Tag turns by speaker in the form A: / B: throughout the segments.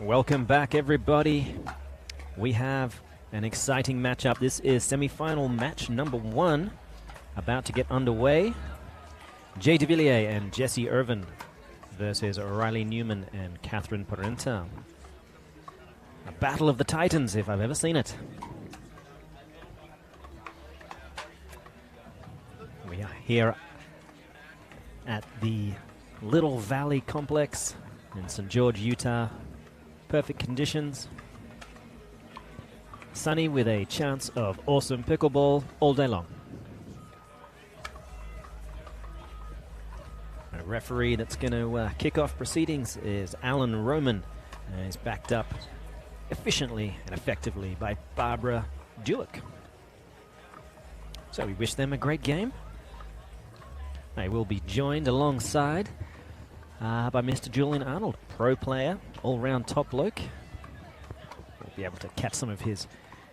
A: Welcome back, everybody. We have an exciting matchup. This is semi-final match number 1, about to get underway. Jay Devilliers and Jessie Irvine versus Riley Newman and Catherine Parenteau. A battle of the titans, if I've ever seen it. We are here at the Little Valley Complex in St. George, Utah. Perfect conditions. Sunny with a chance of awesome pickleball all day long. A referee that's going to kick off proceedings is Alan Roman. He's backed up efficiently and effectively by Barbara Dulick. So we wish them a great game. They will be joined alongside by Mr. Julian Arnold, pro player, all-round top bloke. We'll be able to catch some of his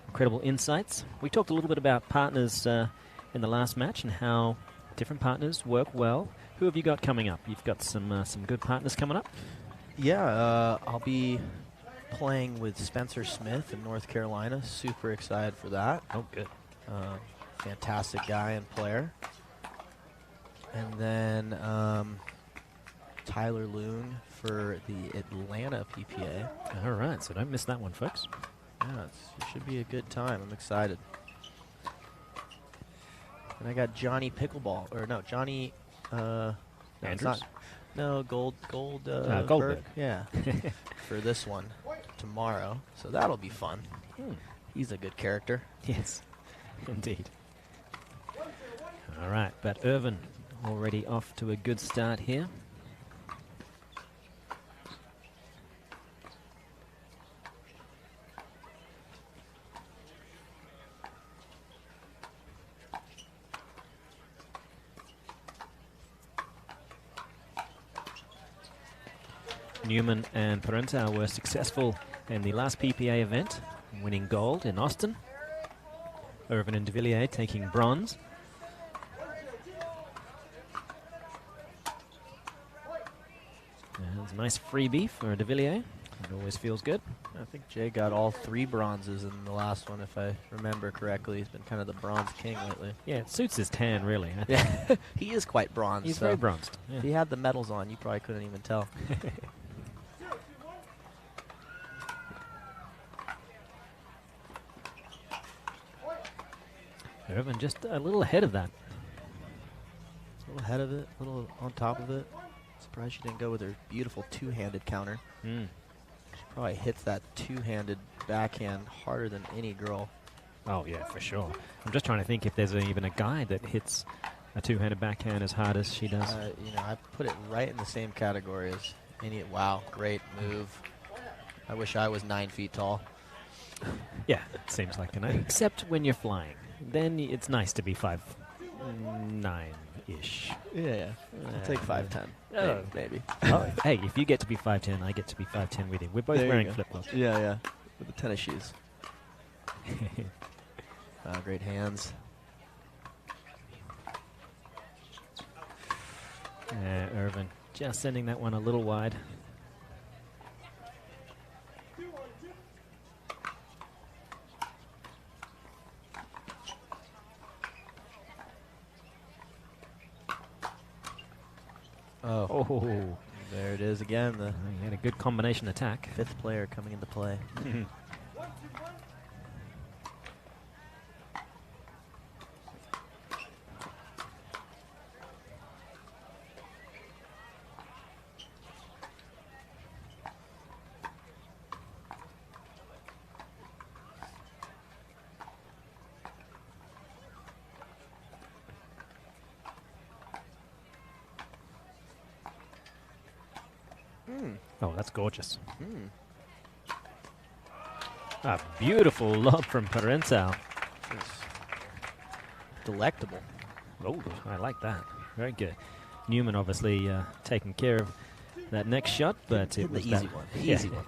A: incredible insights. We talked a little bit about partners in the last match and how different partners work well. Who have you got coming up? You've got some good partners coming up?
B: Yeah, I'll be playing with Spencer Smith in North Carolina. Super excited for that.
A: Oh, good.
B: Fantastic guy and player. And then Tyler Loon for the Atlanta PPA.
A: All right, so don't miss that one, folks.
B: Yeah, it should be a good time. I'm excited. And I got Johnny Pickleball, or no, Johnny. No, it's not. No, Goldberg.
A: Goldberg.
B: Yeah, for this one tomorrow. So that'll be fun. He's a good character.
A: Yes, indeed. All right, but Irvine already off to a good start here. Newman and Parenteau were successful in the last PPA event, winning gold in Austin. Irvine and Devilliers taking bronze. That's a nice freebie for Devilliers. It always feels good.
B: I think Jay got all 3 bronzes in the last one, if I remember correctly. He's been kind of the bronze king lately.
A: Yeah, it suits his tan, really.
B: Yeah, he is quite bronzed.
A: He's very bronzed. Yeah.
B: If he had the medals on, you probably couldn't even tell.
A: Irvine just a little ahead of that.
B: A little ahead of it, a little on top of it. Surprised she didn't go with her beautiful 2-handed counter. She probably hits that 2-handed backhand harder than any girl.
A: Oh, yeah, for sure. I'm just trying to think if there's even a guy that hits a 2-handed backhand as hard as she does.
B: You know, I put it right in the same category as any. Wow, great move. I wish I was 9 feet tall.
A: Yeah, it seems like an except when you're flying. Then it's nice to be 5'9"-ish.
B: Yeah. I'll take 5'10". Maybe.
A: Oh, hey, if you get to be 5'10", I get to be 5'10" with you. We're both wearing flip-flops.
B: Yeah. With the tennis shoes. Great hands.
A: Irvine just sending that one a little wide. Oh,
B: there it is again.
A: He had a good combination attack.
B: 5th player coming into play.
A: Oh, that's gorgeous. A beautiful lob from Parenteau.
B: Delectable.
A: Oh, I like that. Very good. Newman obviously taking care of that next shot, but it was
B: the easy one. The easy one.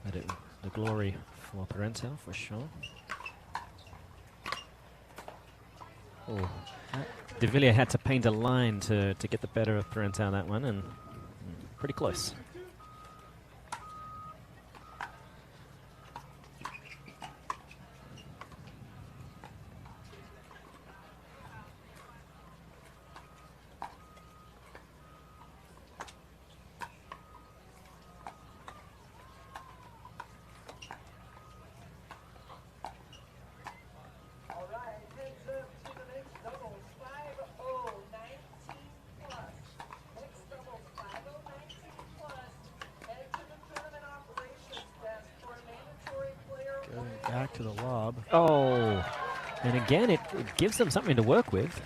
A: But the glory for Parenteau, for sure. Oh, Devilliers had to paint a line to get the better of Parenteau on that one, and pretty close.
B: to the lob.
A: Oh, and again, it gives them something to work with.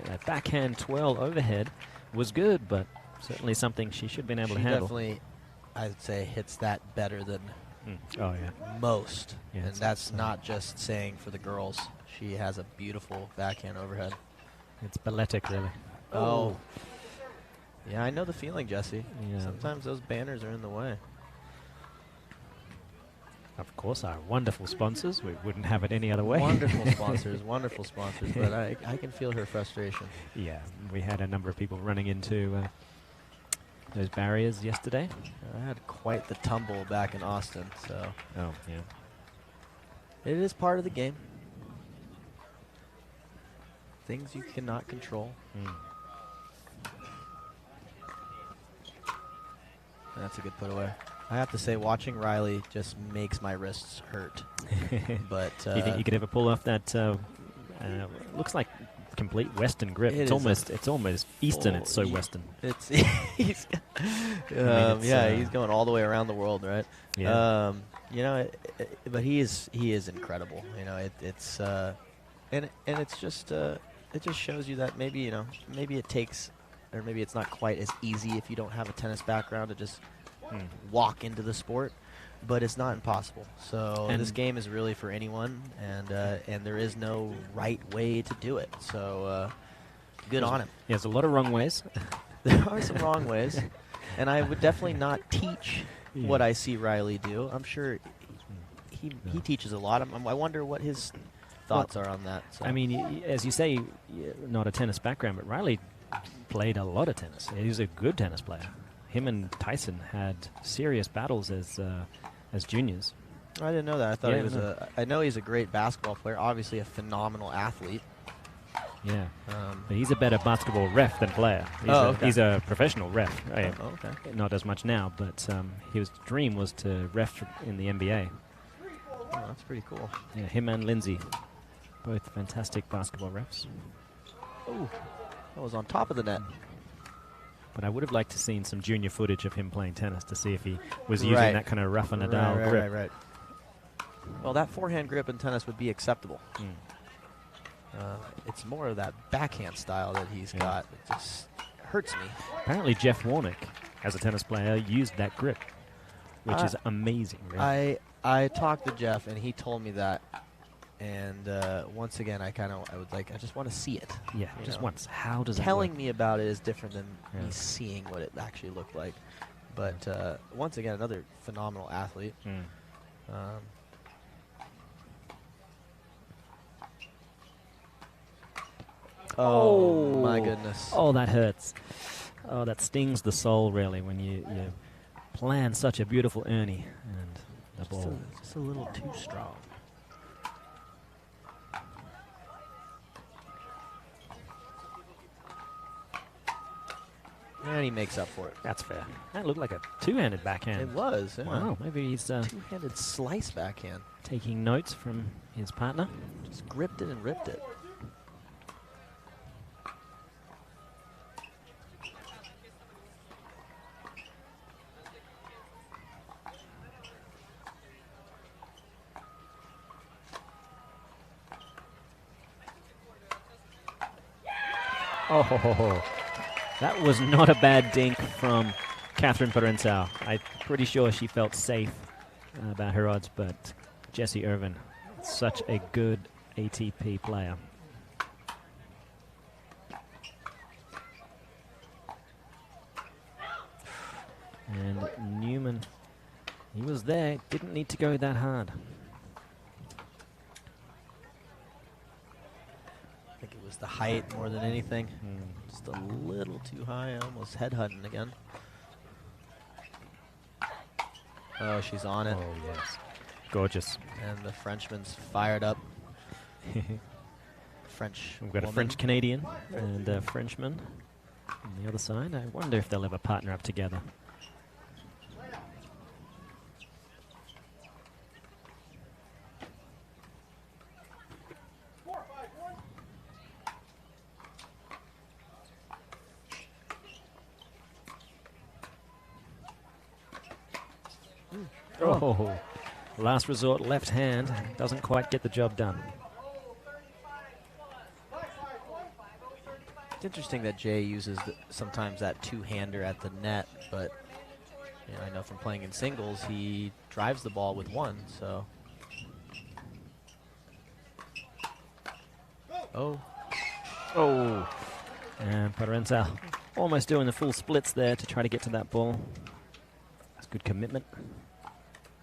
A: That backhand twirl overhead was good, but certainly something she should have been able to handle.
B: Definitely, I'd say, hits that better than
A: Oh, yeah.
B: most.
A: Yeah,
B: and that's not just saying for the girls. She has a beautiful backhand overhead.
A: It's balletic, really.
B: Oh. Yeah, I know the feeling, Jessie.
A: Yeah.
B: Sometimes those banners are in the way.
A: Of course, our wonderful sponsors. We wouldn't have it any other way.
B: Wonderful sponsors, wonderful sponsors. But I can feel her frustration.
A: Yeah, we had a number of people running into those barriers yesterday.
B: I had quite the tumble back in Austin, so.
A: Oh, yeah.
B: It is part of the game. Things you cannot control. That's a good put away. I have to say, watching Riley just makes my wrists hurt. But
A: Do you think you could ever pull off that? Looks like complete Western grip. It's almost Eastern. It's so Western.
B: It's he's going all the way around the world, right?
A: Yeah.
B: But he is incredible. It's just it just shows you that maybe it takes, or maybe it's not quite as easy if you don't have a tennis background to just walk into the sport, but it's not impossible. So this game is really for anyone, and there is no right way to do it. So good on him.
A: There's a lot of wrong ways.
B: There are some wrong ways, and I would definitely not teach what I see Riley do. I'm sure he teaches a lot. I wonder what his thoughts are on that. So.
A: I mean, as you say, not a tennis background, but Riley played a lot of tennis. He's a good tennis player. Him and Tyson had serious battles as juniors.
B: I didn't know that. I thought he was I know he's a great basketball player. Obviously, a phenomenal athlete.
A: Yeah, but he's a better basketball ref than player. He's a professional ref.
B: Okay.
A: Not as much now, but his dream was to ref in the NBA.
B: Oh, that's pretty cool.
A: Yeah, him and Lindsay, both fantastic basketball refs.
B: Oh, that was on top of the net.
A: But I would have liked to seen some junior footage of him playing tennis to see if he was using that kind of Rafa Nadal grip.
B: Right. Well, that forehand grip in tennis would be acceptable. It's more of that backhand style that he's got. It just hurts me.
A: Apparently Jeff Warnick, as a tennis player, used that grip, which is amazing. Really.
B: I talked to Jeff, and he told me that. And once again, I just want to see it.
A: Yeah, just once. How does
B: telling me about it is different than me seeing what it actually looked like. But once again, another phenomenal athlete. Oh my goodness!
A: Oh, that hurts. Oh, that stings the soul, really, when you plan such a beautiful Ernie and the ball.
B: Just a little too strong. And he makes up for it.
A: That's fair. That looked like a two-handed backhand.
B: It was. Yeah.
A: Wow, maybe he's
B: two-handed slice backhand.
A: Taking notes from his partner.
B: Just gripped it and ripped it.
A: Oh, that was not a bad dink from Catherine Parenteau. I'm pretty sure she felt safe about her odds, but Jessie Irvine, such a good ATP player. And Newman, he was there, didn't need to go that hard.
B: I think it was the height more than anything. Just a little too high, almost headhunting again. Oh, she's on it.
A: Oh, yes. Gorgeous.
B: And the Frenchman's fired up. French
A: We've got a French-Canadian and a Frenchman on the other side. I wonder if they'll ever partner up together. Oh, Last resort, left hand. Doesn't quite get the job done.
B: It's interesting that Jay uses sometimes that two-hander at the net, but I know from playing in singles, he drives the ball with one, so. Oh.
A: Oh. And Parenteau almost doing the full splits there to try to get to that ball. That's good commitment.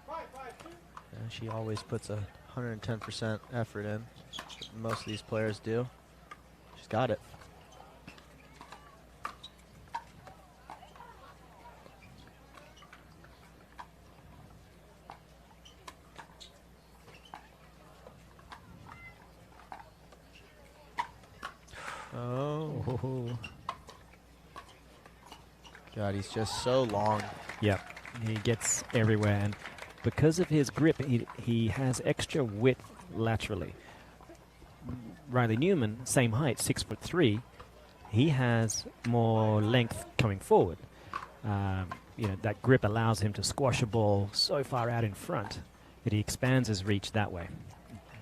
B: Yeah, she always puts 110% effort in. Most of these players do. She's got it. Oh. God, he's just so long.
A: Yep, he gets everywhere. And because of his grip, he has extra width laterally. Riley Newman, same height, 6'3", he has more length coming forward. That grip allows him to squash a ball so far out in front that he expands his reach that way.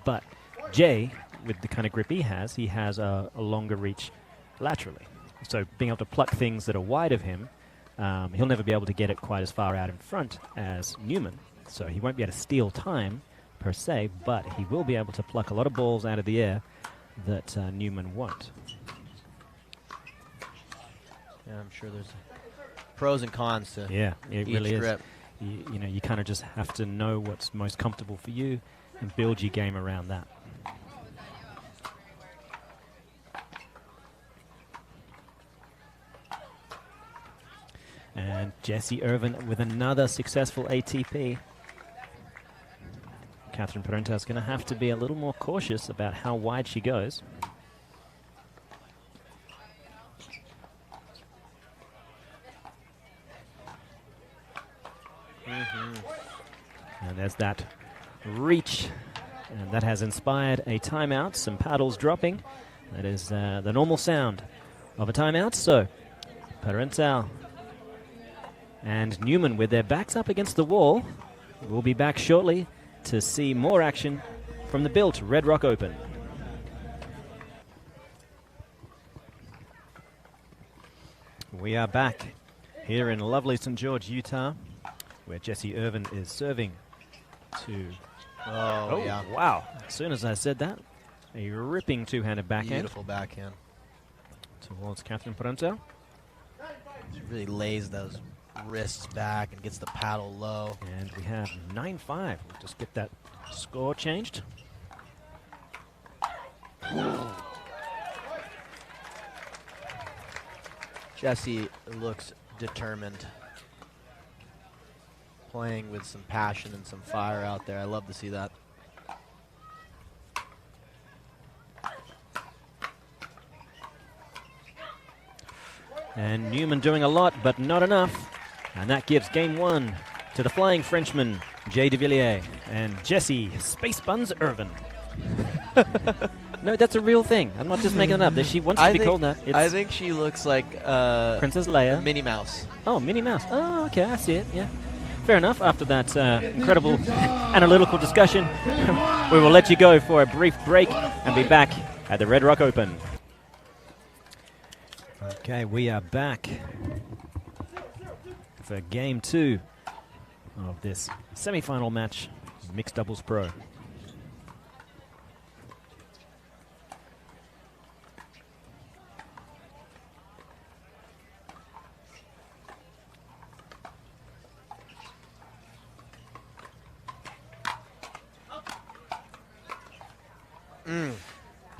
A: But Jay, with the kind of grip he has a longer reach laterally. So being able to pluck things that are wide of him, he'll never be able to get it quite as far out in front as Newman. So he won't be able to steal time, per se, but he will be able to pluck a lot of balls out of the air that Newman won't.
B: Yeah, I'm sure there's pros and cons to
A: it
B: each
A: really
B: grip.
A: is. You kind of just have to know what's most comfortable for you and build your game around that. And Jessie Irvine with another successful ATP. Catherine Parenteau is going to have to be a little more cautious about how wide she goes. And there's that reach, and that has inspired a timeout. Some paddles dropping. That is the normal sound of a timeout. So Parenteau and Newman with their backs up against the wall. We'll be back shortly to see more action from the built Red Rock Open. We are back here in lovely St. George, Utah, where Jessie Irvine is serving to...
B: Oh, yeah.
A: Wow. As soon as I said that, a ripping two-handed backhand.
B: Beautiful backhand.
A: Towards Catherine Parenteau.
B: She really lays those wrists back and gets the paddle low.
A: And we have 9-5. We'll just get that score changed.
B: Jessie looks determined. Playing with some passion and some fire out there. I love to see that.
A: And Newman doing a lot, but not enough. And that gives game one to the flying Frenchman, Jay Devilliers, and Jessie Space Buns Irvine. No, that's a real thing. I'm not just making it up. She wants to be called that.
B: I think she looks like
A: Princess Leia.
B: Minnie Mouse.
A: Oh, Minnie Mouse. Oh, okay, I see it, yeah. Fair enough. After that incredible analytical discussion, we will let you go for a brief break and be back at the Red Rock Open. Okay, we are back for game two of this semi-final match, Mixed Doubles Pro.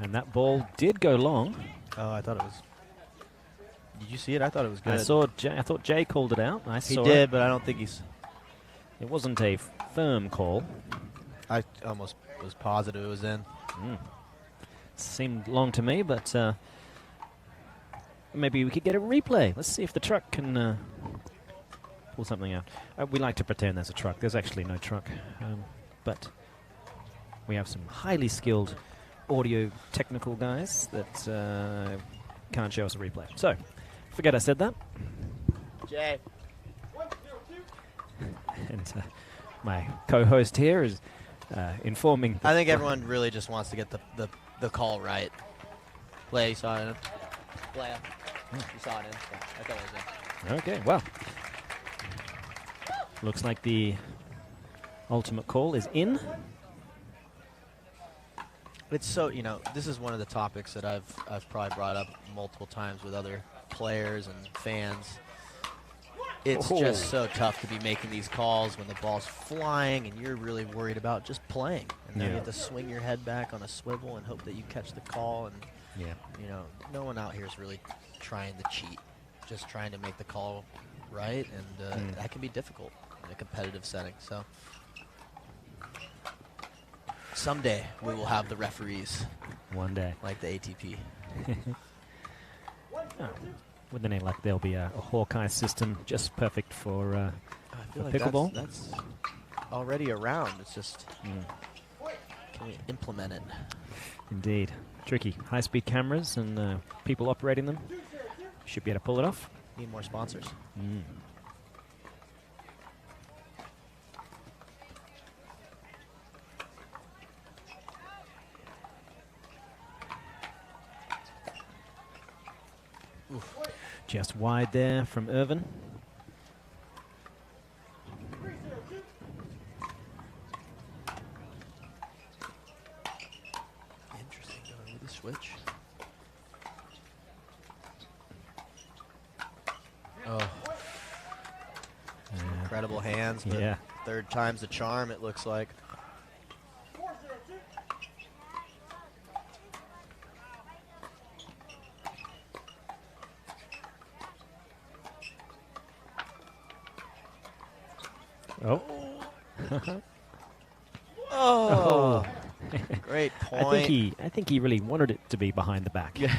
A: And that ball did go long.
B: Oh, I thought it was... Did you see it? I thought it was good.
A: I thought Jay called it out.
B: He did, but I don't think he's...
A: It wasn't a firm call.
B: I almost was positive it was in.
A: Seemed long to me, but maybe we could get a replay. Let's see if the truck can pull something out. We like to pretend there's a truck. There's actually no truck. But we have some highly skilled audio technical guys that can't show us a replay. So, forget I said that.
B: Jay.
A: And my co-host here is informing.
B: I think everyone really just wants to get the call right. Play, you saw it in. Play, you saw it in. Yeah, I thought it was in.
A: Okay, well. Looks like the ultimate call is in.
B: It's so, this is one of the topics that I've probably brought up multiple times with other players and fans. It's just so tough to be making these calls when the ball's flying and you're really worried about just playing. And then you have to swing your head back on a swivel and hope that you catch the call. And, no one out here is really trying to cheat, just trying to make the call right. And that can be difficult in a competitive setting. So someday we will have the referees.
A: One day.
B: Like the ATP.
A: With the name, like there'll be a Hawkeye system just perfect for
B: I feel like
A: pickleball.
B: That's already around. It's just, can we implement it?
A: Indeed. Tricky. High-speed cameras and people operating them. Should be able to pull it off.
B: Need more sponsors.
A: Oof. Just wide there from Irvine.
B: Interesting going with the switch. Oh. Incredible hands, but third time's the charm, it looks like.
A: Oh.
B: Oh. Great point.
A: I think he really wanted it to be behind the back.
B: Yeah.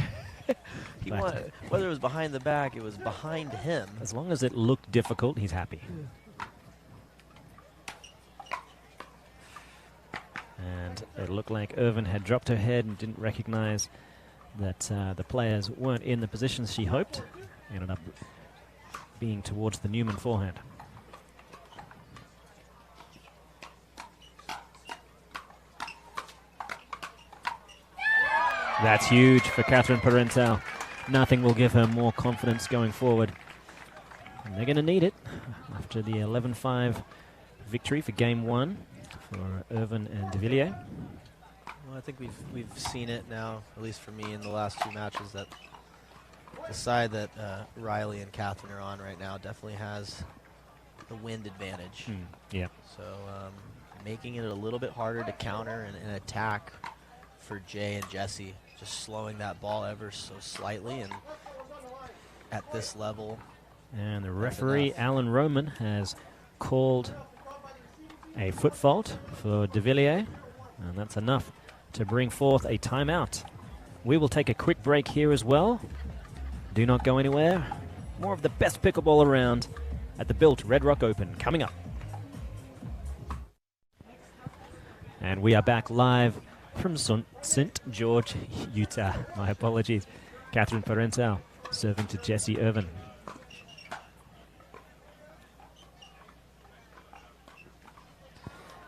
B: Whether it was behind the back, it was behind him.
A: As long as it looked difficult, he's happy. And it looked like Irvine had dropped her head and didn't recognize that the players weren't in the positions she hoped. Ended up being towards the Newman forehand. That's huge for Catherine Parenteau. Nothing will give her more confidence going forward. And they're going to need it after the 11-5 victory for Game 1 for Irvine and Devilliers.
B: Well, I think we've seen it now, at least for me in the last two matches, that the side that Riley and Catherine are on right now definitely has the wind advantage.
A: Yeah.
B: So making it a little bit harder to counter and attack for Jay and Jessie, just slowing that ball ever so slightly, and at this level.
A: And the referee, Alan Roman, has called a foot fault for Devilliers, and that's enough to bring forth a timeout. We will take a quick break here as well. Do not go anywhere. More of the best pickleball around at the Built Red Rock Open coming up. And we are back live from St. George, Utah. My apologies. Catherine Parenteau serving to Jessie Irvine.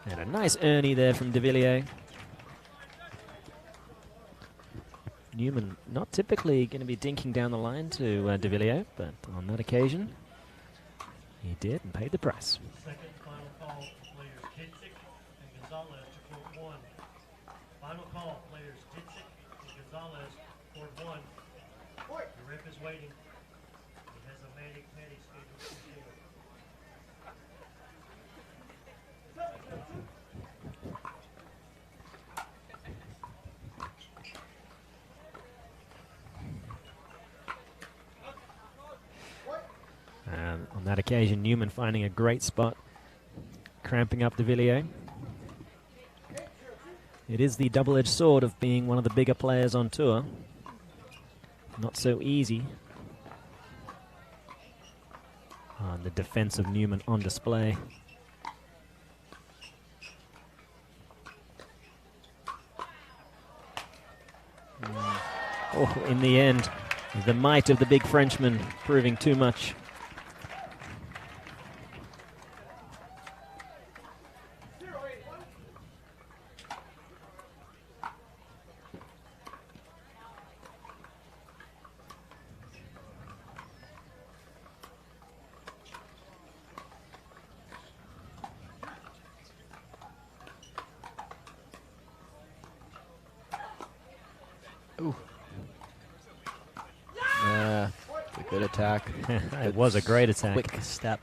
A: And a nice Ernie there from Devilliers. Newman not typically going to be dinking down the line to Devilliers, but on that occasion, he did and paid the price.
C: Second final call, players Ditzik and Gonzalez to court 1. Final call, players Ditzik and Gonzalez, court 1. The ref is waiting. He has a Matic scheduled for 4.
A: And on that occasion, Newman finding a great spot, cramping up Devilliers. It is the double-edged sword of being one of the bigger players on tour. Not so easy. The defense of Newman on display. Oh, in the end, the might of the big Frenchman proving too much.
B: Ooh. Yeah, a good attack.
A: It was a great attack.
B: Quick step.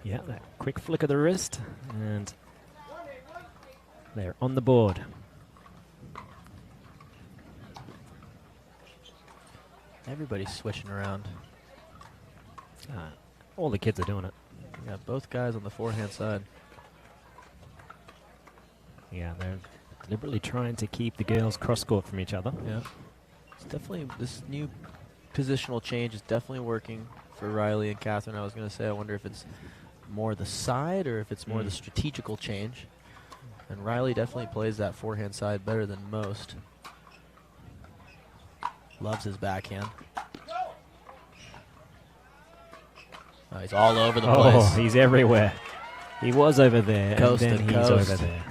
A: Yeah, that quick flick of the wrist, and they're on the board.
B: Everybody's switching around.
A: All the kids are doing it.
B: Yeah, both guys on the forehand side.
A: Yeah, they're deliberately trying to keep the girls cross-court from each other.
B: Yeah. It's definitely, this new positional change is definitely working for Riley and Catherine. I was going to say, I wonder if it's more the side or if it's more the strategical change. And Riley definitely plays that forehand side better than most. Loves his backhand. Oh, he's all over the place.
A: Oh, he's everywhere. He was over there,
B: Coast
A: and then
B: to
A: he's
B: coast.
A: over there.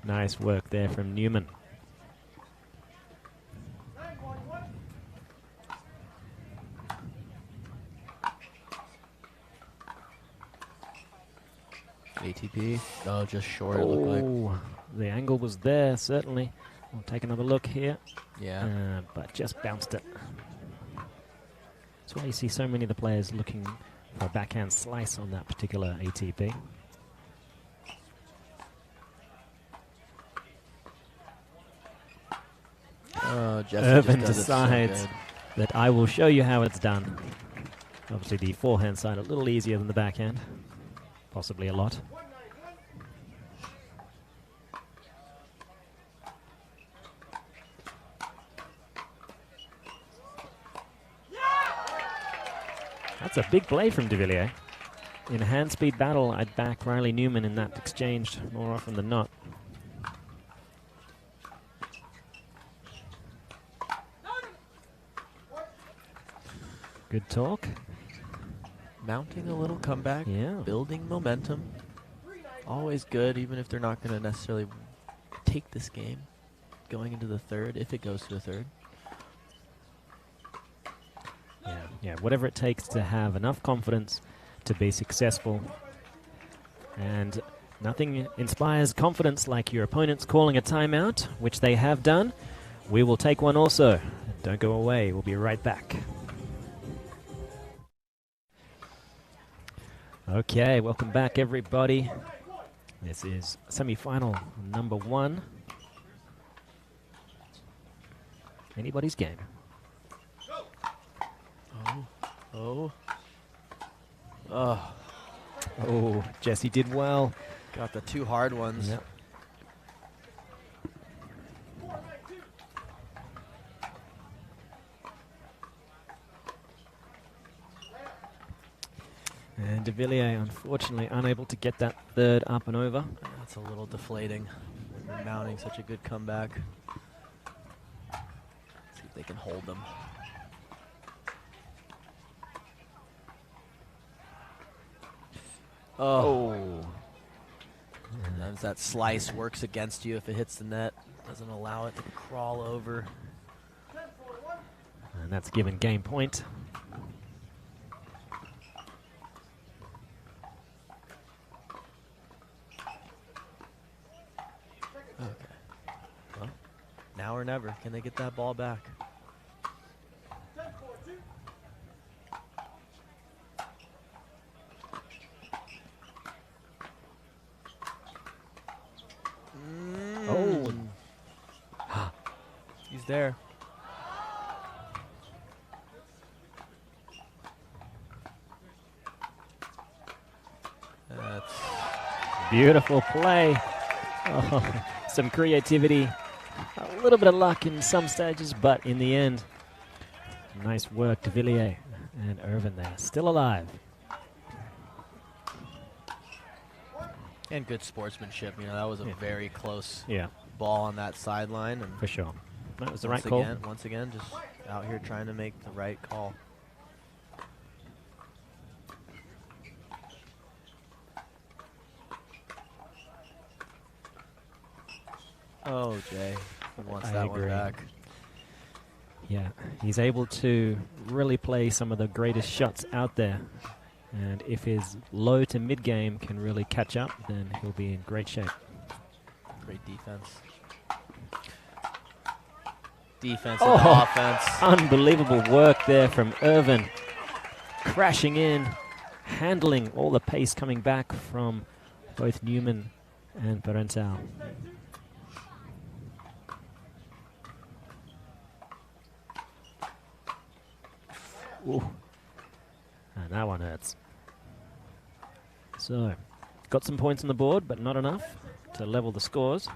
A: Nice work there from Newman.
B: ATP. Oh, just short, it looked like.
A: Oh, the angle was there, certainly. We'll take another look here.
B: Yeah.
A: But just bounced it. That's why you see so many of the players looking for a backhand slice on that particular ATP.
B: Oh, Jessie
A: Irvine
B: just does it so
A: decides
B: good.
A: that I will show you how it's done. Obviously the forehand side a little easier than the backhand. Possibly a lot. That's a big play from Devilliers. In a hand-speed battle, I'd back Riley Newman in that exchange more often than not. Good talk.
B: Mounting a little comeback.
A: Yeah.
B: Building momentum. Always good, even if they're not going to necessarily take this game going into the third, if it goes to the third.
A: Yeah, whatever it takes to have enough confidence to be successful. And nothing inspires confidence like your opponents calling a timeout, which they have done. We will take one also. Don't go away. We'll be right back. Okay, welcome back, everybody. This is semi-final number 1. Anybody's game.
B: Oh. Oh.
A: Oh, Jessie did well.
B: Got the 2 hard ones.
A: Yep. And Devilliers, unfortunately, unable to get that third up and over.
B: That's a little deflating. They're mounting such a good comeback. See if they can hold them. Oh. Sometimes that slice works against you if it hits the net. Doesn't allow it to crawl over.
A: And that's given game point.
B: Okay. Well, now or never. Can they get that ball back?
A: Oh.
B: He's there. That's
A: Beautiful play. Oh, some creativity. A little bit of luck in some stages, but in the end, nice work to Devilliers and Irvine there. Still alive.
B: and good sportsmanship. You know, that was a very close
A: Yeah,
B: ball on that sideline, and
A: for sure. That was the right
B: once
A: call.
B: again, just out here trying to make the right call. Oh, Jay, he wants that one back.
A: Yeah, he's able to really play some of the greatest shots out there. And if his low to mid game can really catch up, then he'll be in great shape.
B: Great defense. Defense and offense.
A: Unbelievable work there from Irvine. Crashing in, handling all the pace coming back from both Newman and Parenteau. Ooh. And that one hurts. So, got some points on the board, but not enough to level the scores.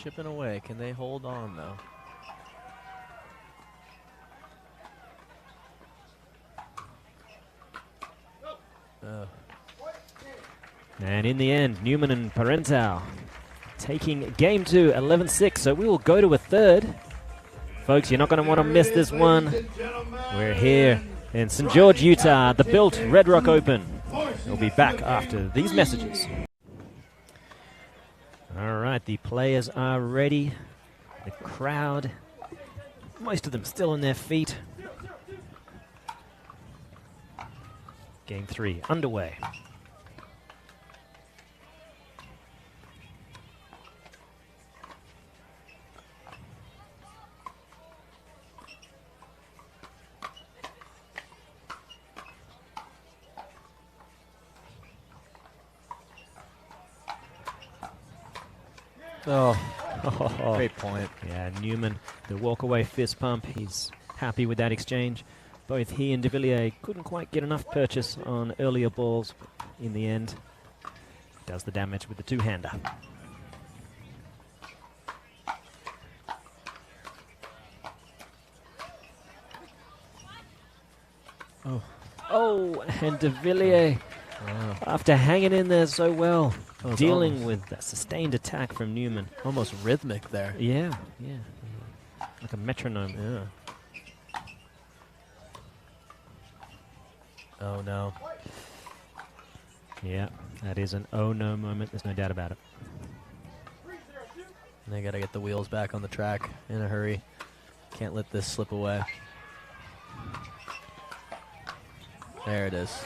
B: Chipping away. Can they hold on, though?
A: And in the end, Newman and Parenteau taking game 2, 11-6. So we will go to a third. Folks, you're not going to want to miss this one. We're here in St. George, Utah, the Built Red Rock Open. We'll be back after these messages. All right, the players are ready. The crowd, most of them still on their feet. Game 3 underway.
B: Oh, great point.
A: Yeah, Newman, the walk-away fist pump. He's happy with that exchange. Both he and Devilliers couldn't quite get enough purchase on earlier balls. But in the end, does the damage with the two-hander. Oh, and Devilliers, after hanging in there so well, dealing with that sustained attack from Newman.
B: Almost rhythmic there.
A: Yeah. Like a metronome.
B: Yeah. Oh, no.
A: Yeah, that is an oh no moment. There's no doubt about it.
B: And they got to get the wheels back on the track in a hurry. Can't let this slip away. There it is.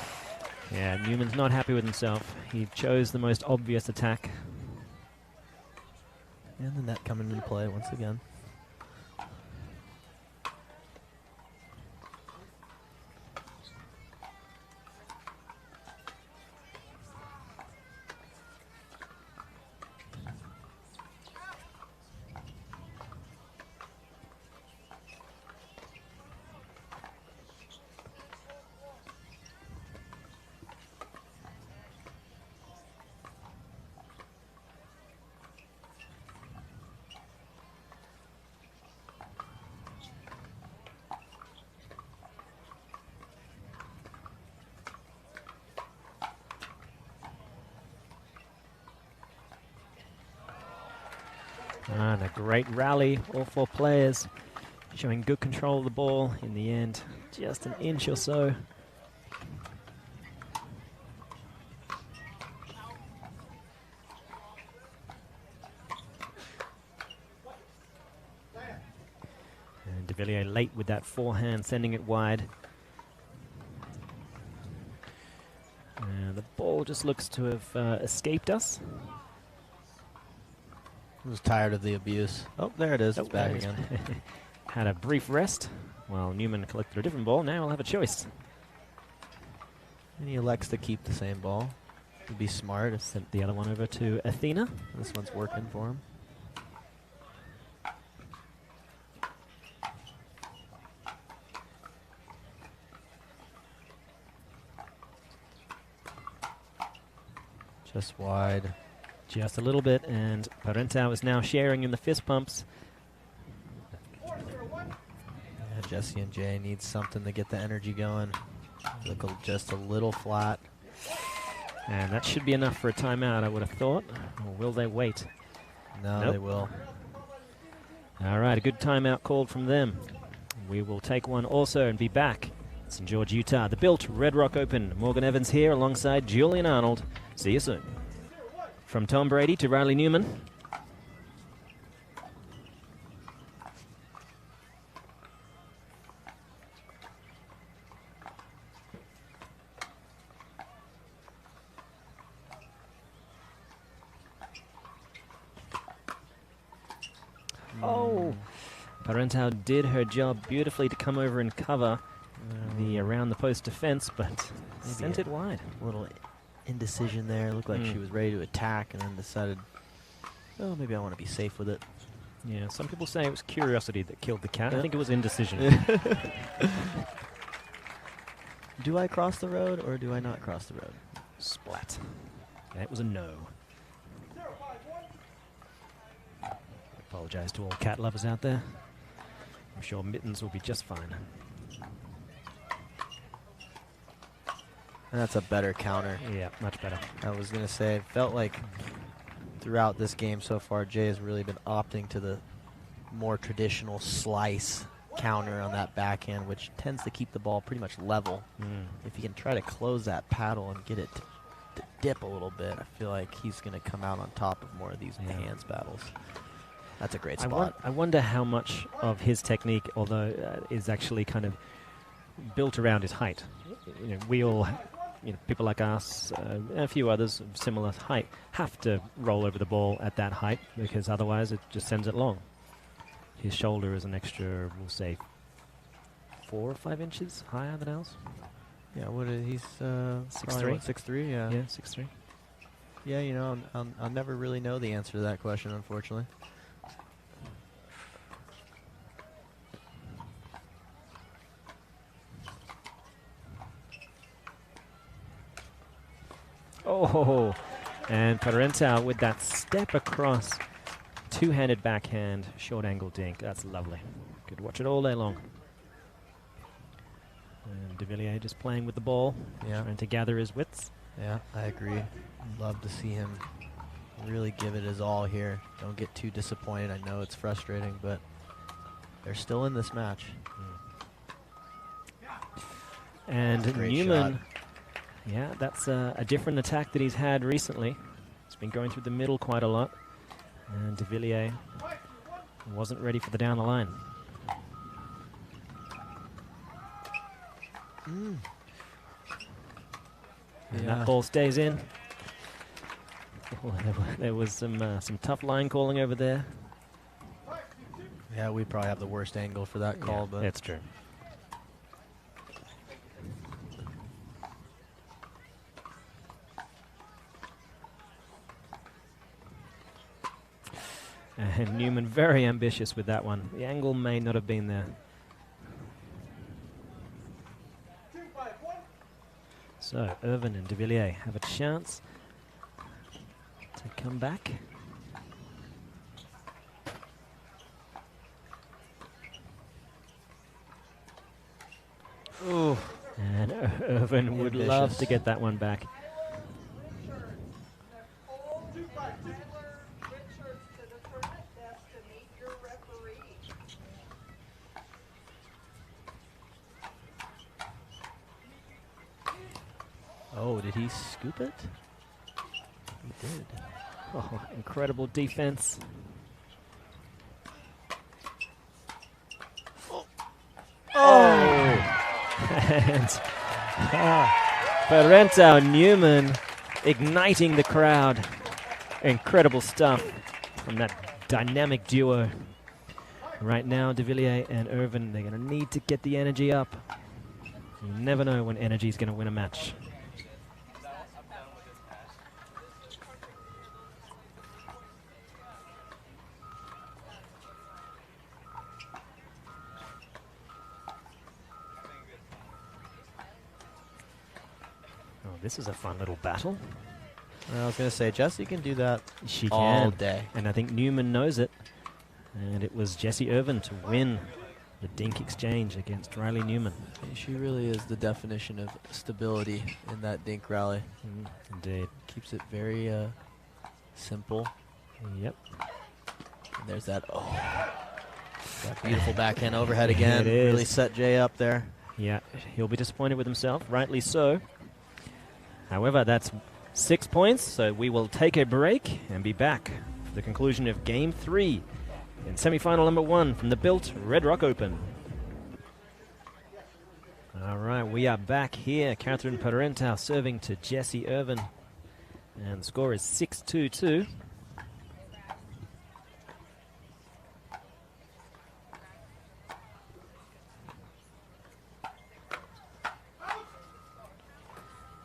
A: Yeah, Newman's not happy with himself. He chose the most obvious attack.
B: And the net coming into play once again.
A: And a great rally, all four players showing good control of the ball in the end. Just an inch or so. And Devilliers late with that forehand, sending it wide. And the ball just looks to have escaped us.
B: I was tired of the abuse. Oh, there it is. It's back again.
A: Had a brief rest while Newman collected a different ball. Now we'll have a choice.
B: And he elects to keep the same ball. He'd be smart.
A: Sent the other one over to Athena.
B: This one's working for him. Just wide.
A: Just a little bit, and Parenteau is now sharing in the fist pumps.
B: Yeah, Jessie and Jay need something to get the energy going. Look just a little flat.
A: And that should be enough for a timeout, I would have thought. Or will they wait?
B: No,
A: nope.
B: They will.
A: All right, a good timeout called from them. We will take one also and be back. St. George, Utah, the Built Red Rock Open. Morgan Evans here alongside Julian Arnold. See you soon. From Tom Brady to Riley Newman. Oh, Parenteau did her job beautifully to come over and cover the around the post defense, but sent it wide.
B: A little indecision there. Looked like she was ready to attack and then decided, oh, maybe I want to be safe with it.
A: Yeah, some people say it was curiosity that killed the cat. I think it was indecision.
B: Do I cross the road or do I not cross the road?
A: Splat. That was a no. I apologize to all cat lovers out there. I'm sure Mittens will be just fine.
B: And that's a better counter.
A: Yeah, much better.
B: I was going to say, it felt like throughout this game so far, Jay has really been opting to the more traditional slice counter on that backhand, which tends to keep the ball pretty much level. If you can try to close that paddle and get it to dip a little bit, I feel like he's going to come out on top of more of these hands battles. That's a great spot.
A: I wonder how much of his technique, although is actually kind of built around his height. You know, we all, people like us, a few others of similar height, have to roll over the ball at that height because otherwise it just sends it long. His shoulder is an extra, we'll say, 4 or 5 inches higher than ours.
B: Yeah, he's
A: 6'3"?
B: 6'3", yeah.
A: Yeah, 6'3".
B: Yeah, I'll never really know the answer to that question, unfortunately.
A: Oh, and Parenteau with that step across, two-handed backhand, short angle dink. That's lovely. Could watch it all day long. And Devilliers just playing with the ball, trying to gather his wits.
B: Yeah, I agree. Love to see him really give it his all here. Don't get too disappointed. I know it's frustrating, but they're still in this match.
A: And Newman, that's a different attack that he's had recently. He's been going through the middle quite a lot. And Devilliers wasn't ready for the down the line. And that ball stays in. Oh, there was some tough line calling over there.
B: Yeah, we probably have the worst angle for that call, but
A: that's true. And Newman very ambitious with that one. The angle may not have been there. So Irvine and Devilliers have a chance to come back.
B: Ooh.
A: And Irvine would love to get that one back.
B: Oh, did he scoop it? He did.
A: Oh, incredible defense. And Parenteau Newman igniting the crowd. Incredible stuff from that dynamic duo. Right now, Devilliers and Irvine, they're going to need to get the energy up. You never know when energy is going to win a match. This is a fun little battle.
B: I was going to say, Jessie can do that
A: all
B: day.
A: And I think Newman knows it. And it was Jessie Irvine to win the dink exchange against Riley Newman.
B: She really is the definition of stability in that dink rally.
A: Indeed.
B: Keeps it very simple.
A: Yep.
B: And there's that, that beautiful backhand overhead again.
A: It is.
B: Really set Jay up there.
A: Yeah, he'll be disappointed with himself, rightly so. However, that's 6 points, so we will take a break and be back for the conclusion of Game 3 in semi-final number 1 from the Built Red Rock Open. All right, we are back here. Catherine Parenteau serving to Jessie Irvine, and the score is 6-2-2.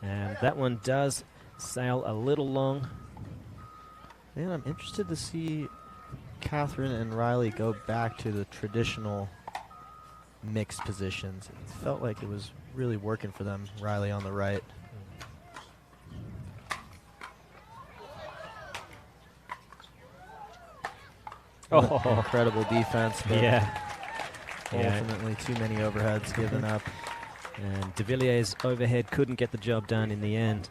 A: And that one does sail a little long.
B: And I'm interested to see Catherine and Riley go back to the traditional mixed positions. It felt like it was really working for them, Riley on the right.
A: Oh,
B: incredible defense, but
A: yeah.
B: ultimately too many overheads given up.
A: And Devilliers' overhead couldn't get the job done in the end.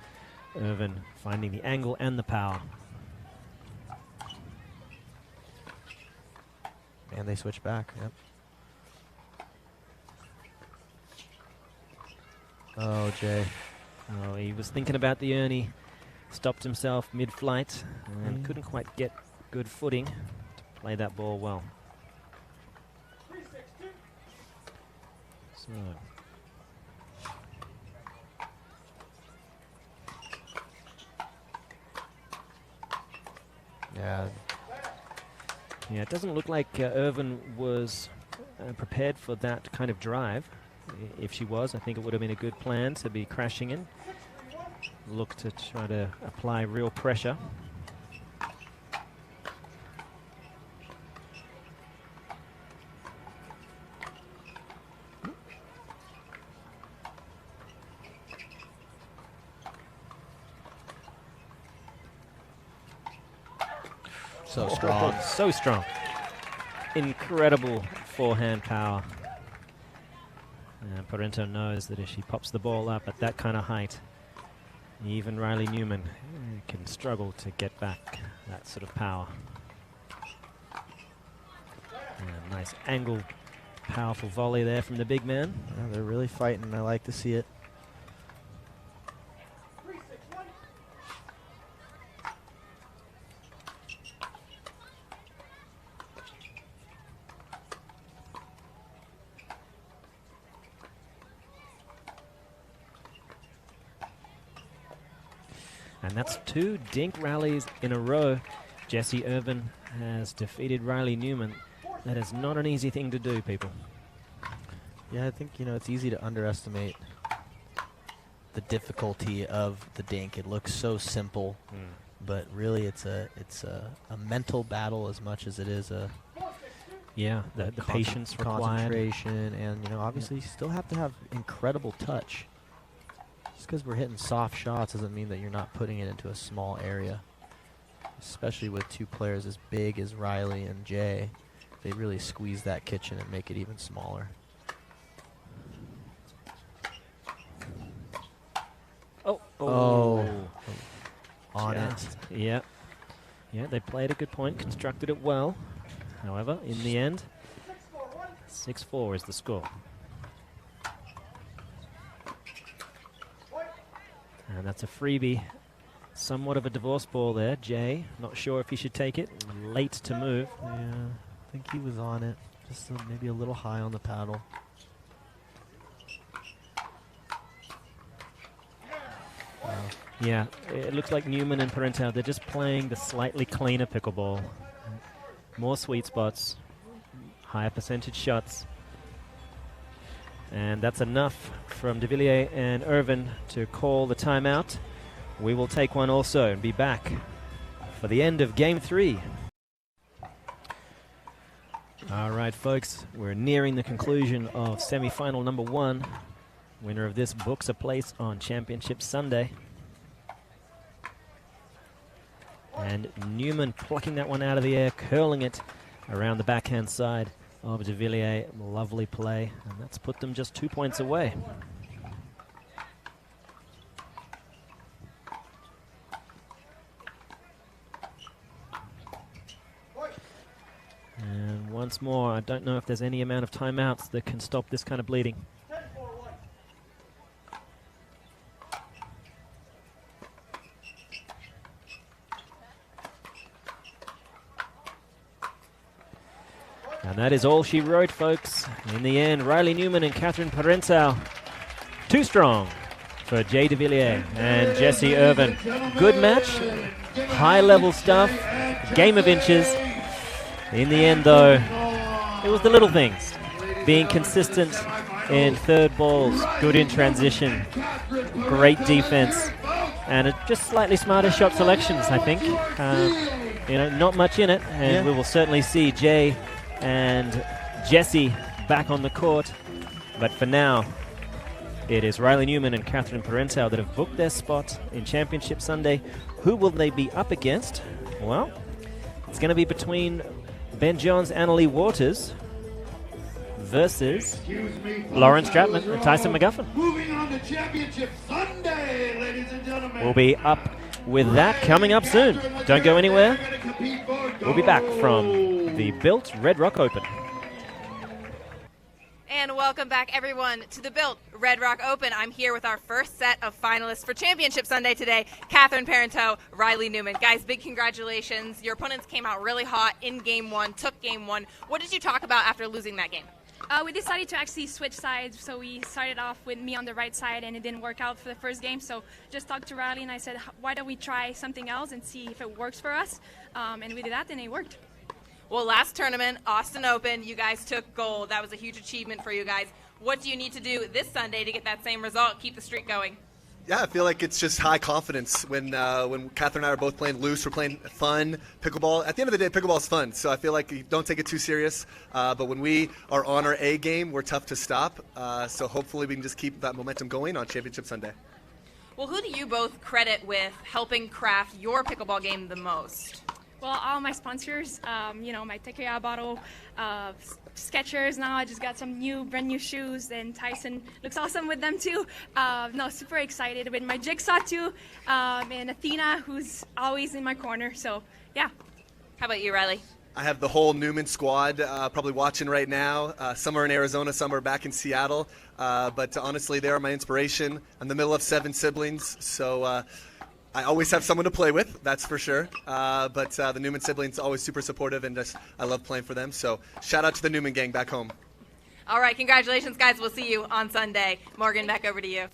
A: Irvine finding the angle and the power.
B: And they switch back, yep. Oh, Jay.
A: Oh, he was thinking about the Ernie, stopped himself mid-flight, and couldn't quite get good footing to play that ball well. So. Yeah, it doesn't look like Irvine was prepared for that kind of drive. If she was, I think it would have been a good plan to be crashing in. Look to try to apply real pressure.
B: So strong.
A: So strong. Incredible forehand power. And Parenteau knows that if she pops the ball up at that kind of height, even Riley Newman can struggle to get back that sort of power. And nice angle, powerful volley there from the big man.
B: Yeah, they're really fighting. I like to see it.
A: And that's 2 dink rallies in a row. Jessie Irvine has defeated Riley Newman. That is not an easy thing to do, people.
B: Yeah, I think, it's easy to underestimate the difficulty of the dink. It looks so simple, but really it's a mental battle as much as it is a
A: the patience required.
B: Concentration, and obviously you still have to have incredible touch. Just because we're hitting soft shots doesn't mean that you're not putting it into a small area. Especially with 2 players as big as Riley and Jay, they really squeeze that kitchen and make it even smaller. Oh. On it.
A: Yeah. Yeah, they played a good point, constructed it well. However, in the end, 6-4 is the score. And that's a freebie. Somewhat of a divorce ball there. Jay, not sure if he should take it. Late to move.
B: Yeah, I think he was on it. Just maybe a little high on the paddle. Wow.
A: Yeah, it looks like Newman and Parenteau, they're just playing the slightly cleaner pickleball. More sweet spots, higher percentage shots. And that's enough from Devilliers and Irvine to call the timeout. We will take one also and be back for the end of Game 3. All right, folks, we're nearing the conclusion of semi-final number 1. Winner of this books a place on Championship Sunday. And Newman plucking that one out of the air, curling it around the backhand side of Devilliers. Lovely play, and that's put them just 2 points away. And once more, I don't know if there's any amount of timeouts that can stop this kind of bleeding. And that is all she wrote, folks. In the end, Riley Newman and Catherine Parenteau, too strong for Jay Devilliers and Jessie Irvine. Good match, high-level stuff, game of inches. In the end, though, it was the little things, being consistent, in third balls. Good in transition. Great defense. And just slightly smarter shot selections, I think. Not much in it. And we will certainly see Jay and Jessie back on the court. But for now, it is Riley Newman and Catherine Parenteau that have booked their spot in Championship Sunday. Who will they be up against? Well, it's going to be between Ben Johns, Annalie Waters versus Lauren Stratman and Tyson McGuffin.
D: Moving on to Championship Sunday, ladies and gentlemen.
A: We'll be up with that coming up soon. Don't go anywhere. We'll be back from the Built Red Rock Open.
E: And welcome back, everyone, to the Built Red Rock Open. I'm here with our first set of finalists for Championship Sunday today, Catherine Parenteau, Riley Newman. Guys, big congratulations. Your opponents came out really hot in Game 1, took Game 1. What did you talk about after losing that game?
F: We decided to actually switch sides, so we started off with me on the right side, and it didn't work out for the first game. So just talked to Riley, and I said, why don't we try something else and see if it works for us? And we did that, and it worked.
E: Well, last tournament, Austin Open, you guys took gold. That was a huge achievement for you guys. What do you need to do this Sunday to get that same result, keep the streak going?
G: Yeah, I feel like it's just high confidence. When Catherine and I are both playing loose, we're playing fun pickleball. At the end of the day, pickleball is fun, so I feel like you don't take it too serious. But when we are on our A game, we're tough to stop. So hopefully we can just keep that momentum going on Championship Sunday.
E: Well, who do you both credit with helping craft your pickleball game the most?
F: Well, all my sponsors, my Tequila bottle, Skechers. Now I just got some brand new shoes, and Tyson looks awesome with them too. Super excited with my jigsaw too, and Athena, who's always in my corner. So, yeah.
E: How about you, Riley?
G: I have the whole Newman squad probably watching right now. Some are in Arizona, some are back in Seattle. But honestly, they are my inspiration. I'm the middle of 7 siblings, so I always have someone to play with, that's for sure. But the Newman siblings are always super supportive, and I love playing for them. So shout out to the Newman gang back home.
E: All right, congratulations, guys. We'll see you on Sunday. Morgan, back over to you.